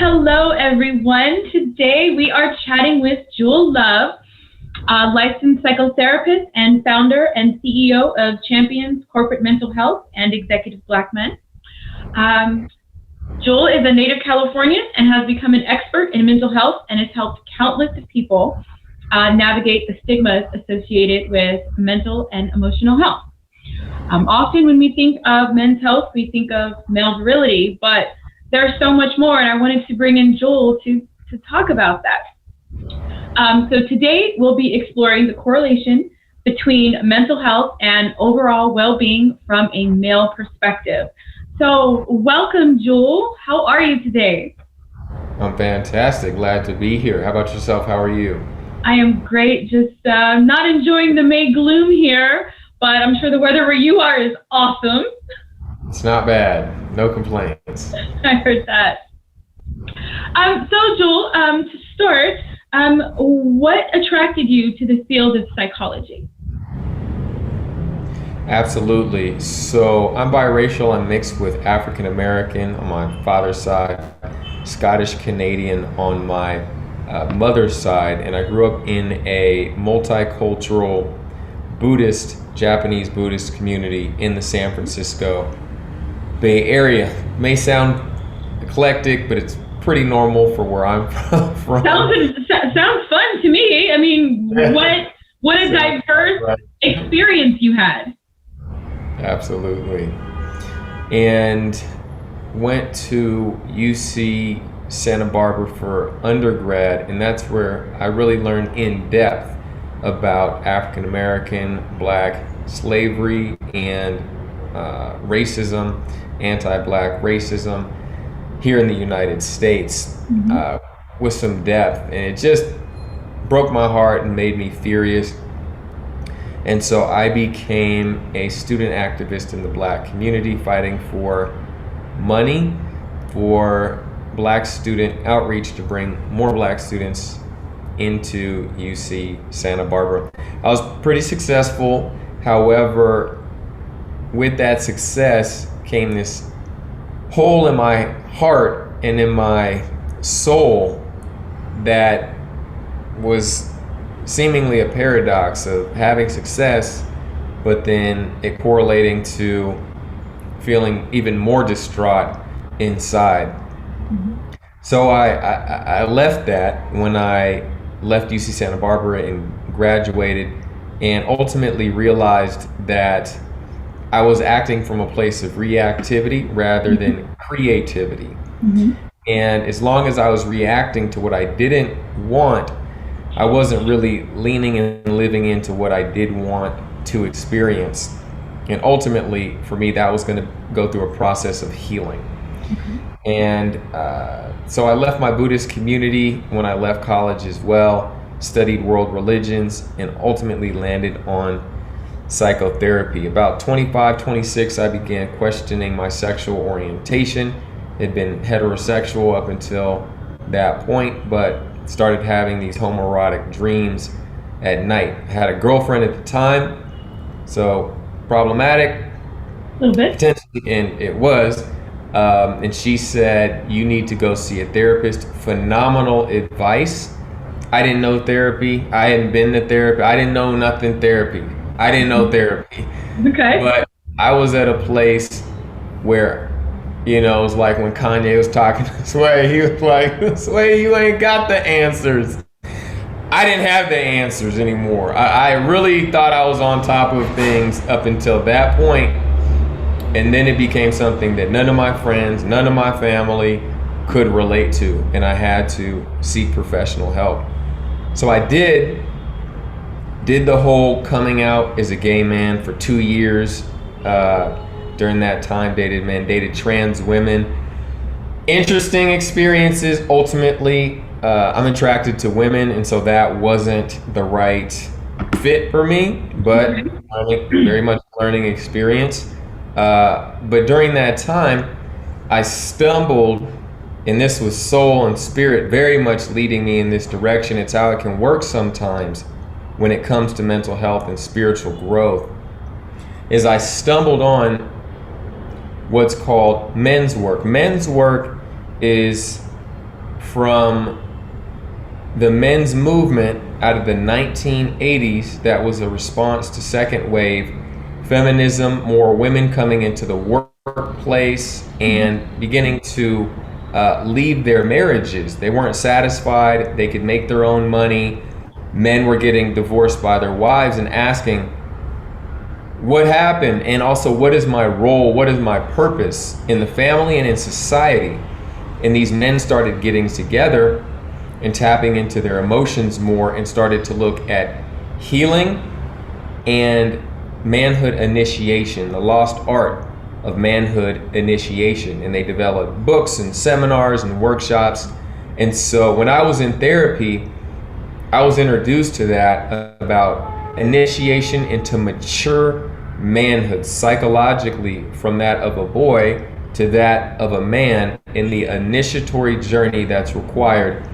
Hello, everyone. Today we are chatting with Jewel Love, a licensed psychotherapist and founder and CEO of Champions Corporate Mental Health and Executive Black Men. Jewel is a native Californian and has become an expert in mental health and has helped countless of people navigate the stigmas associated with mental and emotional health. Often when we think of men's health, we think of male virility, but there's so much more, and I wanted to bring in Jewel to talk about that. So today we'll be exploring the correlation between mental health and overall well-being from a male perspective. So welcome, Jewel. How are you today? I'm fantastic. Glad to be here. How about yourself? How are you? I am great. Just not enjoying the May gloom here, but I'm sure the weather where you are is awesome. It's not bad. No complaints. I heard that. So Jewel, to start, what attracted you to the field of psychology? Absolutely. So I'm biracial. I'm mixed with African American on my father's side, Scottish Canadian on my mother's side, and I grew up in a multicultural Japanese Buddhist community in the San Francisco Bay Area. May sound eclectic, but it's pretty normal for where I'm from. Sounds fun to me. I mean, what a diverse experience you had. Absolutely. And went to UC Santa Barbara for undergrad, and that's where I really learned in depth about African American, Black slavery, and racism, anti-Black racism here in the United States, with some depth, and it just broke my heart and made me furious. And so I became a student activist in the Black community, fighting for money for Black student outreach to bring more Black students into UC Santa Barbara. I was pretty successful. However, with that success came this hole in my heart and in my soul that was seemingly a paradox of having success, but then it correlating to feeling even more distraught inside. So I left that when I left UC Santa Barbara and graduated, and ultimately realized that I was acting from a place of reactivity rather than creativity. And as long as I was reacting to what I didn't want, I wasn't really leaning and living into what I did want to experience. And ultimately, for me, that was going to go through a process of healing. And so I left my Buddhist community when I left college as well, studied world religions, and ultimately landed on psychotherapy. About 25, 26, I began questioning my sexual orientation. Had been heterosexual up until that point, but started having these homoerotic dreams at night. I had a girlfriend at the time, so problematic. A little bit. Potentially, and it was. And she said, you need to go see a therapist. Phenomenal advice. I didn't know therapy. I hadn't been to therapy. I didn't know nothing therapy. I didn't know therapy. Okay. But I was at a place where, it was like when Kanye was talking this way, he was like, this way you ain't got the answers. I didn't have the answers anymore. I really thought I was on top of things up until that point. And then it became something that none of my friends, none of my family could relate to. And I had to seek professional help. So I did the whole coming out as a gay man for 2 years. During that time, dated trans women. Interesting experiences. Ultimately, I'm attracted to women, and so that wasn't the right fit for me, but very much learning experience. But during that time, I stumbled, and this was soul and spirit very much leading me in this direction. It's how it can work sometimes when it comes to mental health and spiritual growth, is I stumbled on what's called men's work. Men's work is from the men's movement out of the 1980s that was a response to second wave feminism, more women coming into the workplace and beginning to leave their marriages. They weren't satisfied. They could make their own money. Men were getting divorced by their wives and asking, what happened? And also, what is my role? What is my purpose in the family and in society? And these men started getting together and tapping into their emotions more and started to look at healing and manhood initiation, the lost art of manhood initiation. And they developed books and seminars and workshops. And so when I was in therapy, I was introduced to that, about initiation into mature manhood, psychologically from that of a boy to that of a man, in the initiatory journey that's required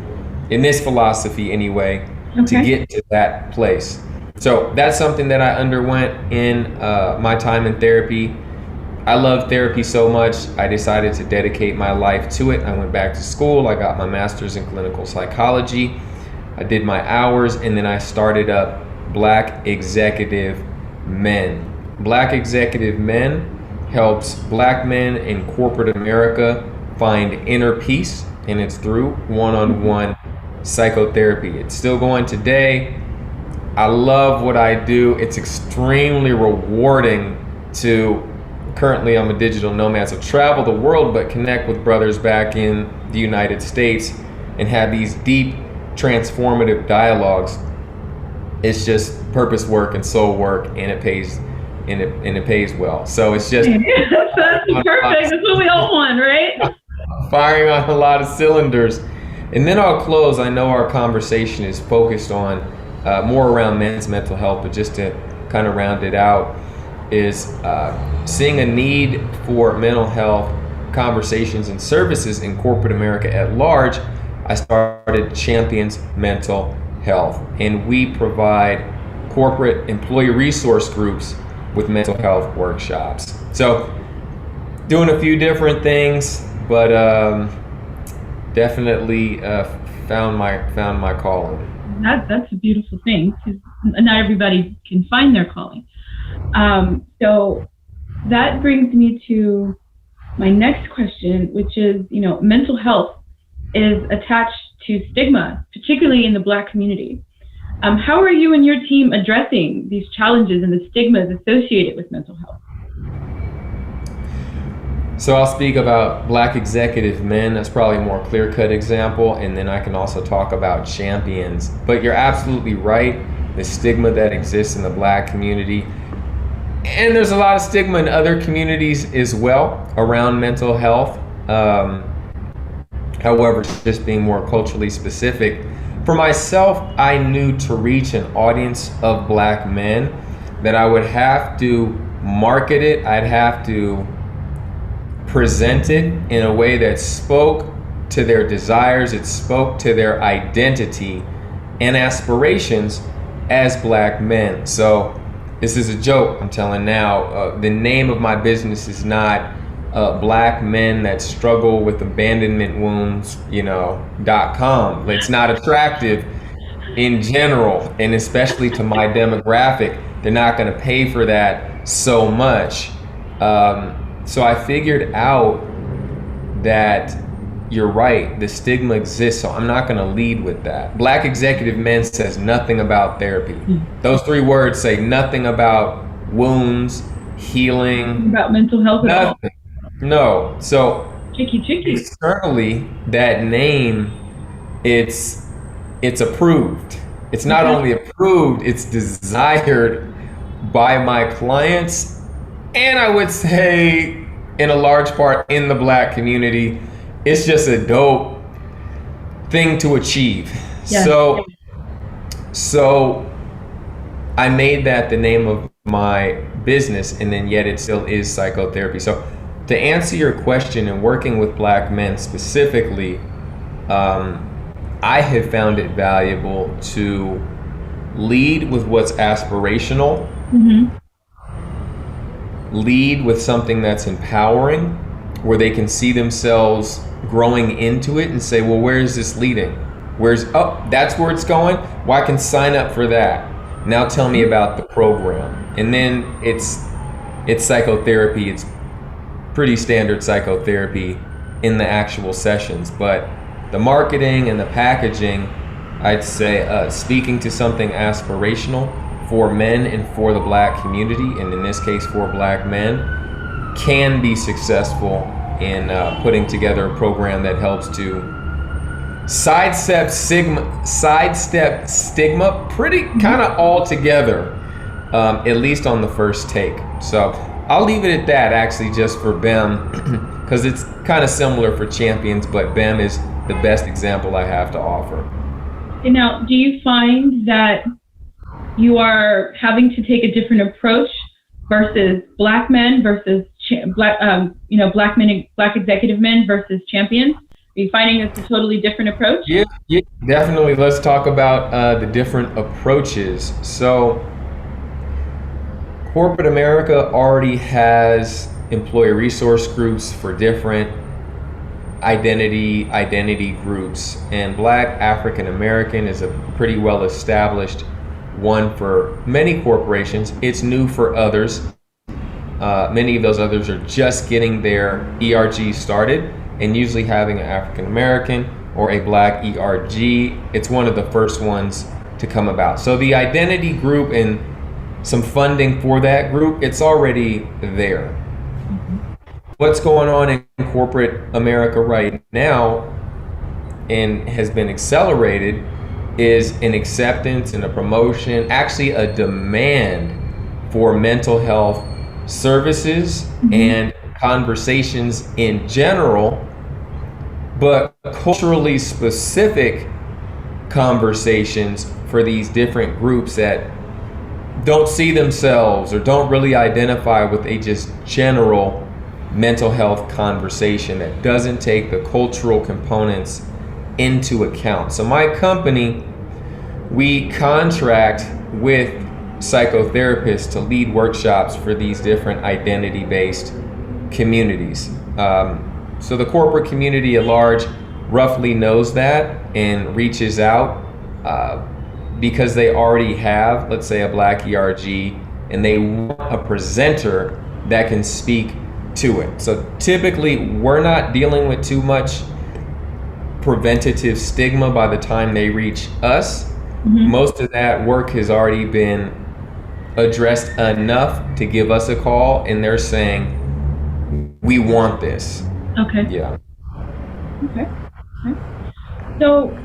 in this philosophy anyway, to get to that place. So that's something that I underwent in my time in therapy. I love therapy so much, I decided to dedicate my life to it. I went back to school, I got my master's in clinical psychology, I did my hours, and then I started up Black Executive Men. Black Executive Men helps Black men in corporate America find inner peace, and it's through one-on-one psychotherapy. It's still going today. I love what I do. It's extremely rewarding to, currently I'm a digital nomad, so travel the world but connect with brothers back in the United States and have these deep transformative dialogues. It's just purpose work and soul work, and it pays, and it pays well. So it's just that's perfect. That's what we all want, right? Firing on a lot of cylinders. And then I'll close. I know our conversation is focused on more around men's mental health, but just to kind of round it out, is seeing a need for mental health conversations and services in corporate America at large. I started Champions Mental Health, and we provide corporate employee resource groups with mental health workshops. So doing a few different things, but definitely found my calling. That's a beautiful thing, because not everybody can find their calling. So that brings me to my next question, which is, mental health is attached to stigma, particularly in the Black community. How are you and your team addressing these challenges and the stigmas associated with mental health? So I'll speak about Black Executive Men. That's probably a more clear-cut example, and then I can also talk about champions. But you're absolutely right, the stigma that exists in the Black community. And there's a lot of stigma in other communities as well around mental health. However, just being more culturally specific, for myself, I knew to reach an audience of Black men that I would have to market it, I'd have to present it in a way that spoke to their desires, it spoke to their identity and aspirations as Black men. So this is a joke I'm telling now. The name of my business is not Black Men That Struggle with Abandonment Wounds, .com. It's not attractive in general, and especially to my demographic. They're not going to pay for that so much. So I figured out that you're right, the stigma exists, so I'm not going to lead with that. Black Executive Men says nothing about therapy. Those three words say nothing about wounds, healing, about mental health at all. No. So tricky. Externally, that name, it's approved. It's not only approved, it's desired by my clients, and I would say in a large part in the Black community. It's just a dope thing to achieve. Yeah. So I made that the name of my business, and then yet it still is psychotherapy. So to answer your question, and working with Black men specifically, I have found it valuable to lead with what's aspirational, lead with something that's empowering, where they can see themselves growing into it and say, well, where is this leading? Oh, that's where it's going? Well, I can sign up for that. Now tell me about the program. And then it's psychotherapy. It's pretty standard psychotherapy in the actual sessions. But the marketing and the packaging, I'd say speaking to something aspirational for men and for the Black community, and in this case for Black men, can be successful in putting together a program that helps to sidestep stigma pretty kind of all together, at least on the first take. So I'll leave it at that, actually, just for BEM, because it's kind of similar for champions, but BEM is the best example I have to offer. And now, do you find that you are having to take a different approach versus Black men versus Black men, Black executive men versus champions? Are you finding it's a totally different approach? Yeah, definitely. Let's talk about the different approaches. So, corporate America already has employee resource groups for different identity groups, and Black African American is a pretty well established one for many corporations. It's new for others. Many of those others are just getting their ERG started, and usually having an African American or a Black ERG, it's one of the first ones to come about. So the identity group and some funding for that group, it's already there. What's going on in corporate America right now, and has been accelerated, is an acceptance and a promotion, actually a demand for mental health services and conversations in general, but culturally specific conversations for these different groups that don't see themselves or don't really identify with a just general mental health conversation that doesn't take the cultural components into account. So my company, we contract with psychotherapists to lead workshops for these different identity-based communities. So the corporate community at large roughly knows that and reaches out because they already have, let's say, a Black ERG, and they want a presenter that can speak to it. So typically we're not dealing with too much preventative stigma by the time they reach us. Most of that work has already been addressed enough to give us a call, and they're saying, we want this. Okay. Yeah. Okay. So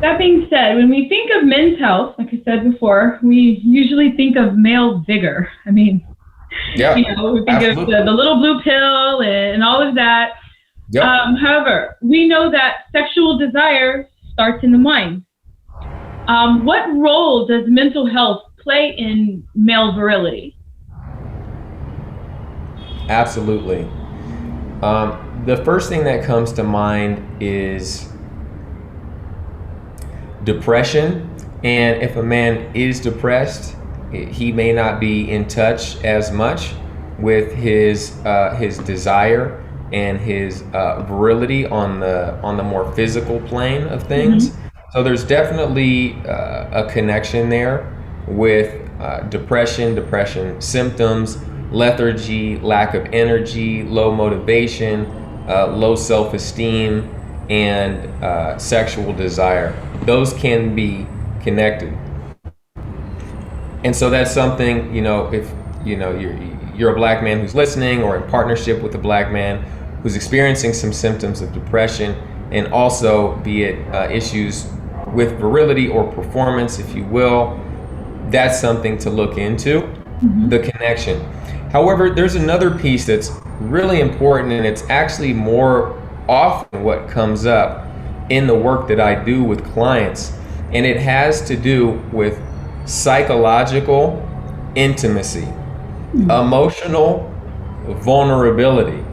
that being said, when we think of men's health, like I said before, we usually think of male vigor. I mean, yeah, we think of the little blue pill and all of that. Yep. However, we know that sexual desire starts in the mind. What role does mental health play in male virility? Absolutely. The first thing that comes to mind is depression. And if a man is depressed, he may not be in touch as much with his desire and his virility on the more physical plane of things. So there's definitely a connection there with depression symptoms, lethargy, lack of energy, low motivation, low self-esteem, and sexual desire. Those can be connected. And so that's something, if you're a Black man who's listening, or in partnership with a Black man who's experiencing some symptoms of depression, and also be it issues with virility or performance, if you will, that's something to look into, the connection. However, there's another piece that's really important, and it's actually more often what comes up in the work that I do with clients, and it has to do with psychological intimacy, emotional vulnerability.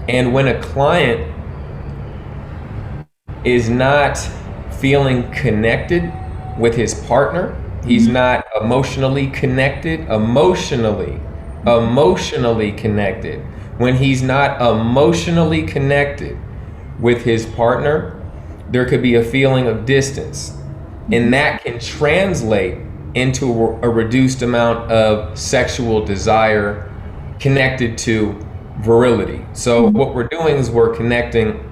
And when a client is not feeling connected with his partner, he's not emotionally connected, emotionally emotionally connected. When he's not emotionally connected with his partner, there could be a feeling of distance, and that can translate into a reduced amount of sexual desire connected to virility. So what we're doing is we're connecting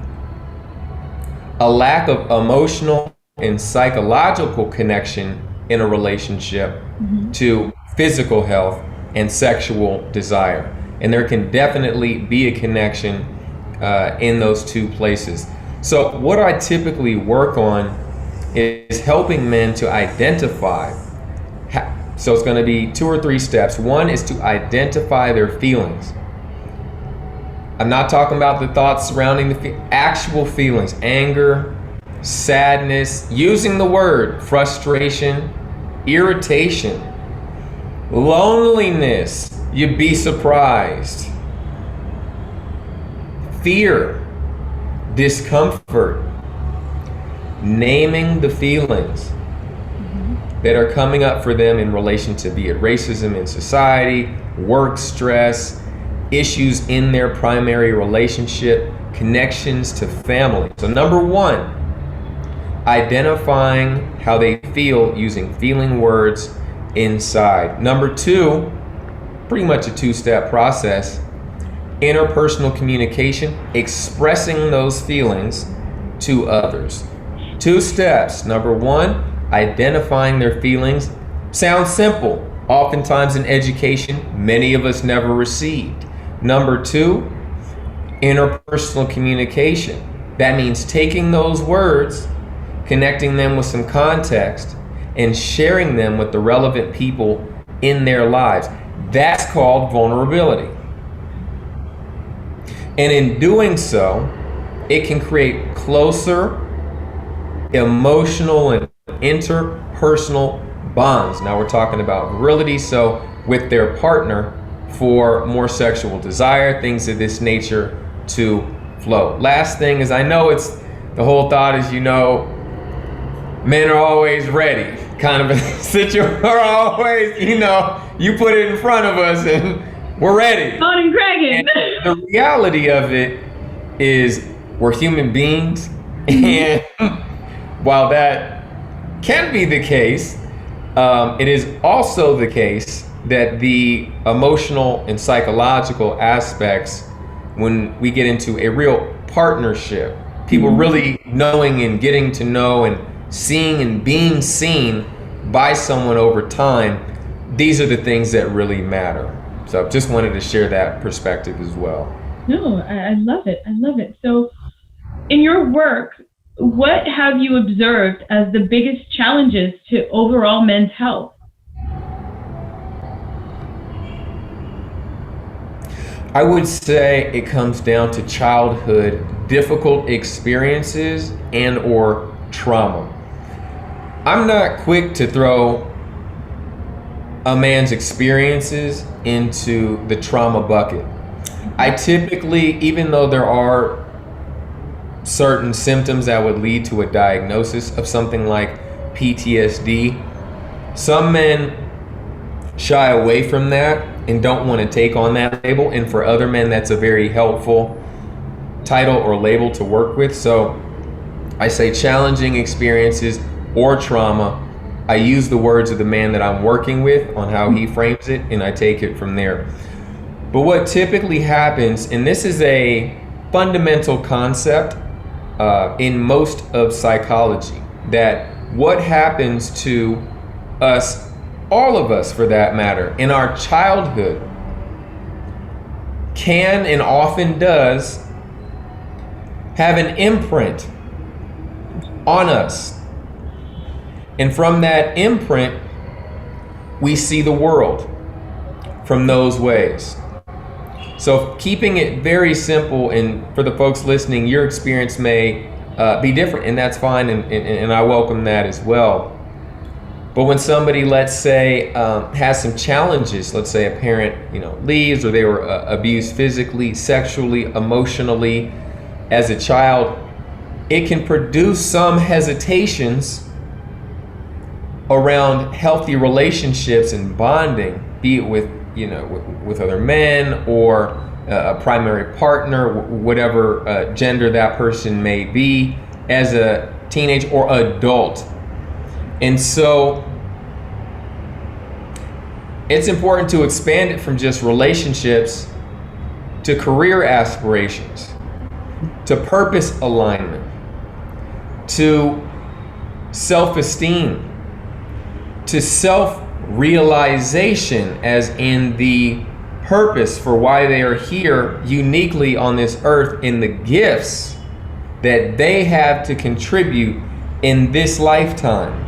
a lack of emotional and psychological connection in a relationship to physical health and sexual desire. And there can definitely be a connection in those two places. So what I typically work on is helping men to identify. So it's going to be 2 or 3 steps. One is to identify their feelings. I'm not talking about the thoughts surrounding the actual feelings, anger, sadness, using the word frustration, irritation, loneliness. You'd be surprised. Fear, discomfort, naming the feelings that are coming up for them in relation to be it racism in society, work stress, issues in their primary relationship, connections to family. So number 1, identifying how they feel using feeling words inside. Number 2, pretty much a 2-step process, interpersonal communication, expressing those feelings to others. 2 steps. Number 1, identifying their feelings. Sounds simple. Oftentimes in education, many of us never received. Number 2, interpersonal communication. That means taking those words, connecting them with some context, and sharing them with the relevant people in their lives. That's called vulnerability. And in doing so, it can create closer emotional and interpersonal bonds. Now we're talking about virility, so with their partner for more sexual desire, things of this nature to flow. Last thing is, I know it's the whole thought is, men are always ready, kind of a situation. We're always, you put it in front of us and we're ready. On and Dragon. The reality of it is we're human beings, and while that can be the case, it is also the case that the emotional and psychological aspects, when we get into a real partnership, people really knowing and getting to know and seeing and being seen by someone over time, these are the things that really matter. So just wanted to share that perspective as well. No, I love it. I love it. So in your work, what have you observed as the biggest challenges to overall men's health? I would say it comes down to childhood difficult experiences and or trauma. I'm not quick to throw a man's experiences into the trauma bucket. I typically, even though there are certain symptoms that would lead to a diagnosis of something like PTSD, some men shy away from that and don't want to take on that label, and for other men that's a very helpful title or label to work with. So I say challenging experiences or trauma. I use the words of the man that I'm working with on how he frames it, and I take it from there. But what typically happens, and this is a fundamental concept in most of psychology, that what happens to us, all of us for that matter, in our childhood can and often does have an imprint on us. And from that imprint, we see the world from those ways. So keeping it very simple, and for the folks listening, your experience may be different, and that's fine, and I welcome that as well. But when somebody, let's say, has some challenges, let's say a parent, leaves, or they were abused physically, sexually, emotionally as a child, it can produce some hesitations around healthy relationships and bonding, be it with with other men, or a primary partner, whatever gender that person may be, as a teenage or adult. And so it's important to expand it from just relationships to career aspirations, to purpose alignment, to self-esteem, to self-realization, as in the purpose for why they are here uniquely on this earth, in the gifts that they have to contribute in this lifetime.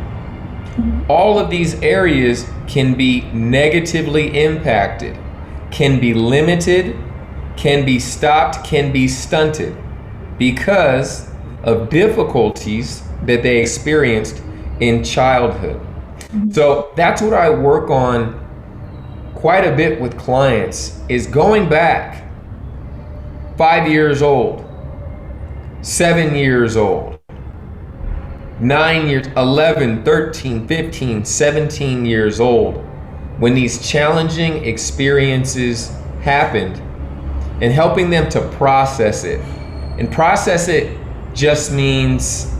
All of these areas can be negatively impacted, can be limited, can be stopped, can be stunted because of difficulties that they experienced in childhood. So that's what I work on quite a bit with clients, is going back 5 years old, 7 years old, 9 years, 11, 13, 15, 17 years old, when these challenging experiences happened, and helping them to process it. And process it just means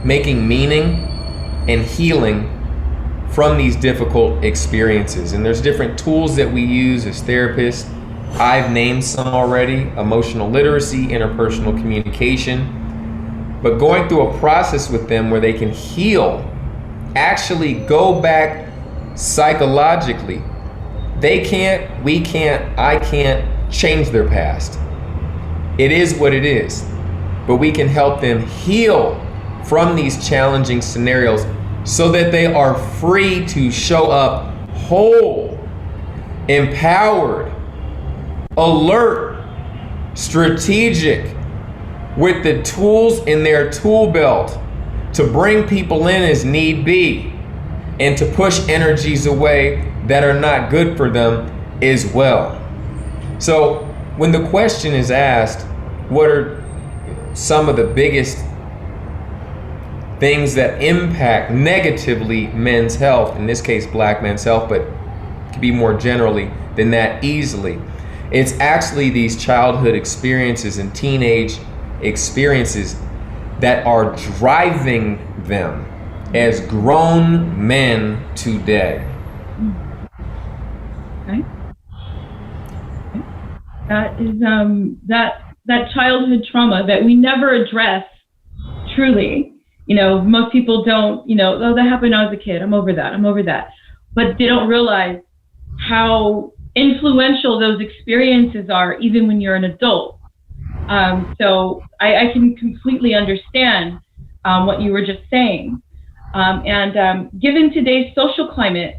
making meaning and healing from these difficult experiences. And there's different tools that we use as therapists. I've named some already: emotional literacy, interpersonal communication. But going through a process with them where they can heal, actually go back psychologically. They can't, we can't, I can't change their past. It is what it is. But we can help them heal from these challenging scenarios so that they are free to show up whole, empowered, alert, strategic, with the tools in their tool belt to bring people in as need be, and to push energies away that are not good for them as well. So when the question is asked, what are some of the biggest things that impact negatively men's health, in this case Black men's health, but it could be more generally than that easily, it's actually these childhood experiences and teenage experiences that are driving them as grown men today. Okay. That is that childhood trauma that we never address truly. Most people don't, oh, that happened when I was a kid, I'm over that. But they don't realize how influential those experiences are even when you're an adult. So I can completely understand what you were just saying. And given today's social climate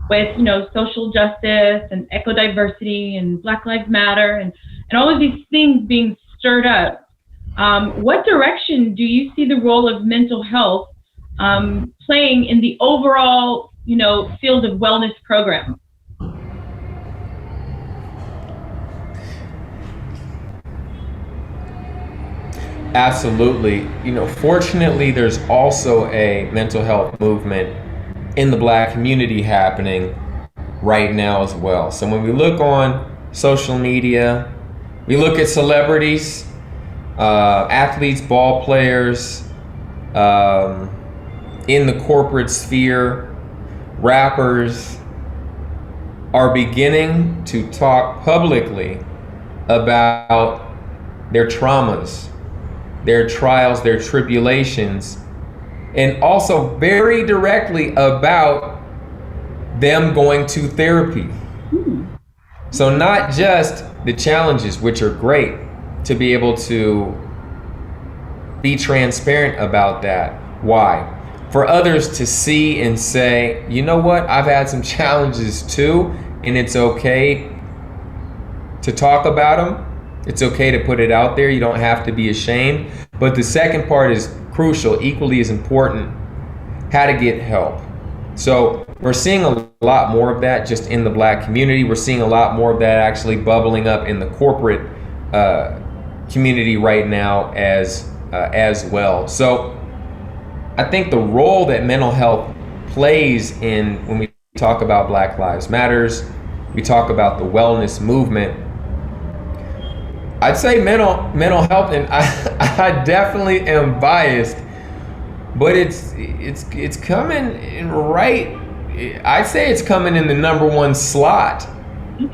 with, social justice and eco-diversity and Black Lives Matter and all of these things being stirred up, what direction do you see the role of mental health playing in the overall, field of wellness programs? Absolutely. Fortunately, there's also a mental health movement in the Black community happening right now as well. So when we look on social media, we look at celebrities, athletes, ball players, in the corporate sphere, rappers are beginning to talk publicly about their traumas, their trials, their tribulations, and also very directly about them going to therapy. So not just the challenges, which are great, to be able to be transparent about that. Why? For others to see and say, you know what, I've had some challenges too, and it's okay to talk about them. It's okay to put it out there. You don't have to be ashamed. But the second part is crucial, equally as important: how to get help. So we're seeing a lot more of that just in the Black community. We're seeing a lot more of that actually bubbling up in the corporate community right now as well. So I think the role that mental health plays in, when we talk about Black Lives Matters, we talk about the wellness movement, I'd say mental health, and I definitely am biased, but it's coming in right. I'd say it's coming in the number one slot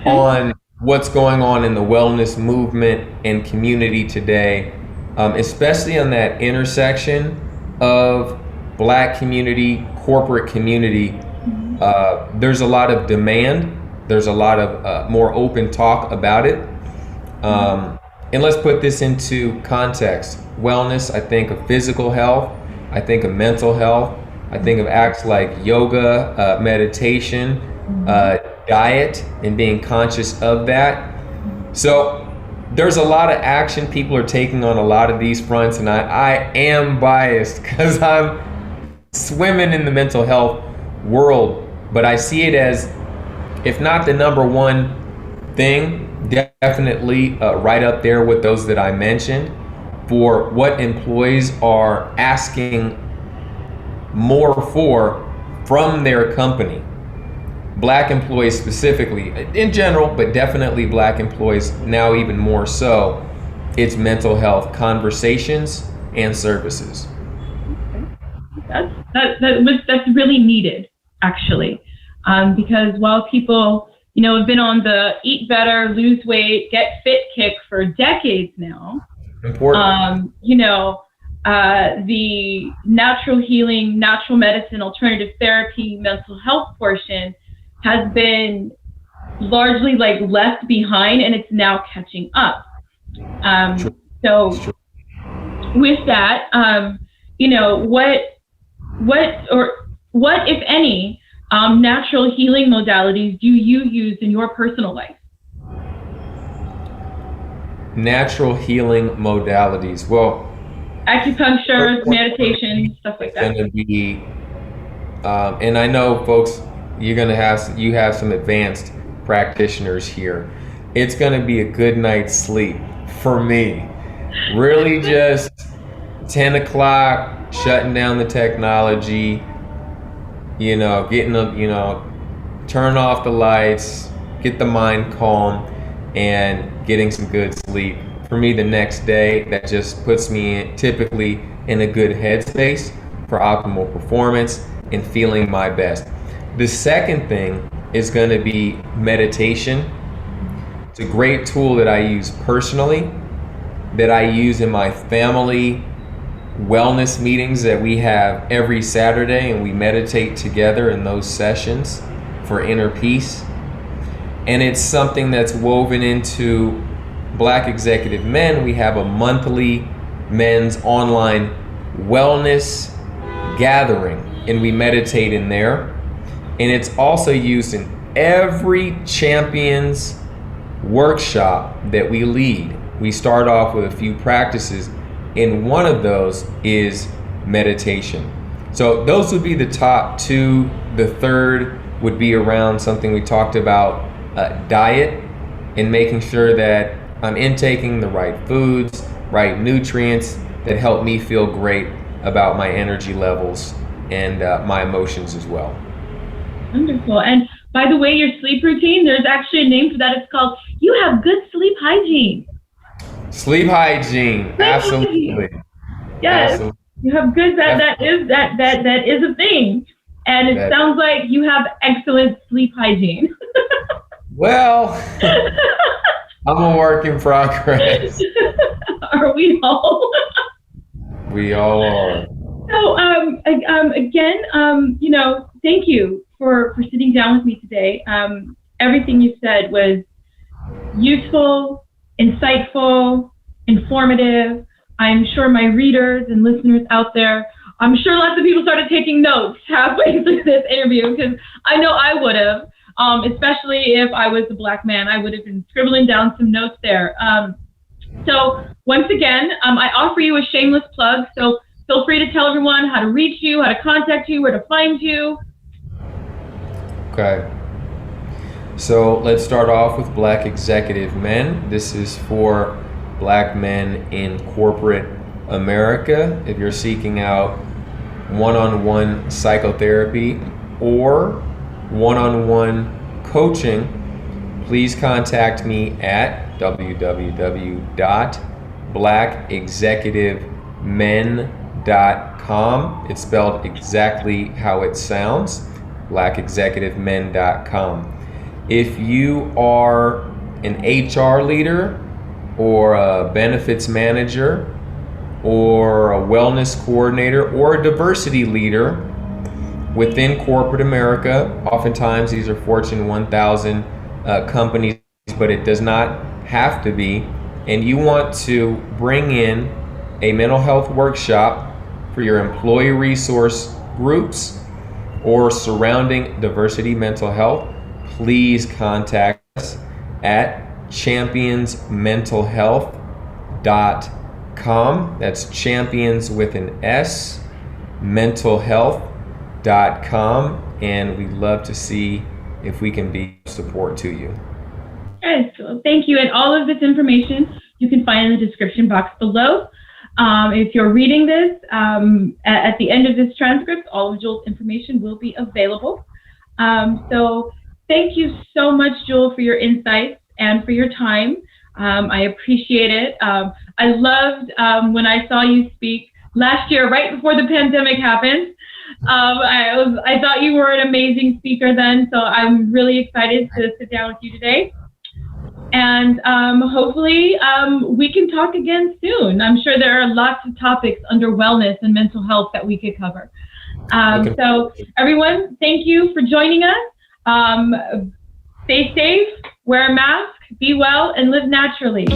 on what's going on in the wellness movement and community today, especially on that intersection of Black community, corporate community. There's a lot of demand. There's a lot of more open talk about it. And let's put this into context. Wellness, I think of physical health. I think of mental health. I think of acts like yoga, meditation, diet, and being conscious of that. So there's a lot of action people are taking on a lot of these fronts, and I am biased because I'm swimming in the mental health world, but I see it as, if not the number one thing, definitely right up there with those that I mentioned, for what employees are asking more from their company. Black employees specifically, in general, but definitely Black employees now even more so. It's mental health conversations and services. That's really needed, actually, because while people, have been on the eat better, lose weight, get fit kick for decades now. Important. The natural healing, natural medicine, alternative therapy, mental health portion has been largely left behind, and it's now catching up. So with that, what if any natural healing modalities do you use in your personal life? Natural healing modalities. Well, acupuncture, meditation, stuff like that. Going to be, and I know, folks, you have some advanced practitioners here. It's going to be a good night's sleep for me. Really, just 10 o'clock, shutting down the technology. Turn off the lights, get the mind calm, and getting some good sleep. For me, the next day, that just puts me typically in a good headspace for optimal performance and feeling my best. The second thing is going to be meditation. It's a great tool that I use personally, that I use in my family wellness meetings that we have every Saturday, and we meditate together in those sessions for inner peace. And it's something that's woven into Black Executive Men. We have a monthly men's online wellness gathering, and we meditate in there. And it's also used in every champions workshop that we lead. We start off with a few practices, and one of those is meditation. So those would be the top two. The third would be around something we talked about, diet, and making sure that I'm intaking the right foods, right nutrients that help me feel great about my energy levels and my emotions as well. Wonderful. And by the way, your sleep routine, there's actually a name for that. It's called, you have good sleep hygiene. Sleep hygiene, absolutely. Yes, absolutely. You have good. That is a thing, and it sounds like you have excellent sleep hygiene. Well, I'm a work in progress. Are we all? We all are. So, again, thank you for sitting down with me today. Everything you said was useful, insightful, informative. I'm sure my readers and listeners out there, I'm sure lots of people started taking notes halfway through this interview, because I know I would have, especially if I was a Black man. I would have been scribbling down some notes there. So once again, I offer you a shameless plug. So feel free to tell everyone how to reach you, how to contact you, where to find you. Okay. So let's start off with Black Executive Men. This is for Black men in corporate America. If you're seeking out one-on-one psychotherapy or one-on-one coaching please contact me at www.blackexecutivemen.com. It's spelled exactly how it sounds, blackexecutivemen.com. If you are an HR leader or a benefits manager or a wellness coordinator or a diversity leader within corporate America, oftentimes these are Fortune 1000 companies, but it does not have to be, and you want to bring in a mental health workshop for your employee resource groups or surrounding diversity mental health, please contact us at championsmentalhealth.com. That's champions with an S, mentalhealth.com, and we'd love to see if we can be of support to you. Yes, well, thank you. And all of this information you can find in the description box below. If you're reading this, at the end of this transcript, all of Jewel's information will be available. So thank you so much, Jewel, for your insights and for your time. I appreciate it. I loved when I saw you speak last year, right before the pandemic happened. I thought you were an amazing speaker then, so I'm really excited to sit down with you today. And hopefully we can talk again soon. I'm sure there are lots of topics under wellness and mental health that we could cover. So everyone, thank you for joining us. Stay safe, wear a mask, be well, and live naturally.